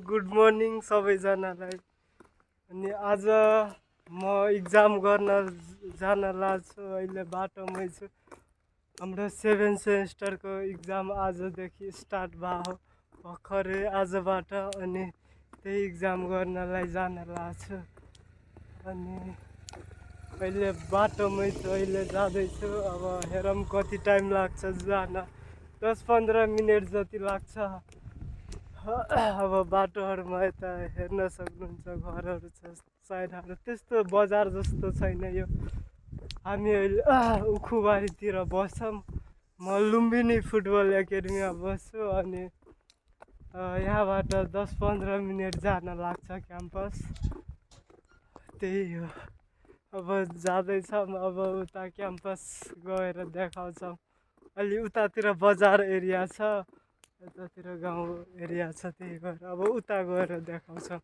Good morning सबैजनालाई। अनि आज म इक्जाम गर्न जान लाग्छु। अहिले बाटोमै छु। हाम्रो 7 सेमेस्टरको इक्जाम आजदेखि स्टार्ट भयो भर्खरै आजबाट। अनि त्यही इक्जाम गर्नलाई जान लाग्छु। अनि अहिले बाटोमै छु, अहिले जाँदैछु। अब हेरौँ कति टाइम लाग्छ जान। 10-15 मिनट जति लाग्छ। अब बाटोहरूमा यता हेर्न सक्नुहुन्छ, घरहरू छ, साइडहरू त्यस्तो बजार जस्तो छैन यो। हामी अहिले उखुबारीतिर बस्छौँ। म लुम्बिनी फुटबल एकाडेमीमा बस्छु। अनि यहाँबाट 10-15 मिनट जान लाग्छ क्याम्पस। त्यही हो, अब जाँदैछौँ। अब उता क्याम्पस गएर देखाउँछौँ। अलि उतातिर बजार एरिया छ, यतातिर गाउँ एरिया छ, त्यही भएर अब उता गएर देखाउँछौँ।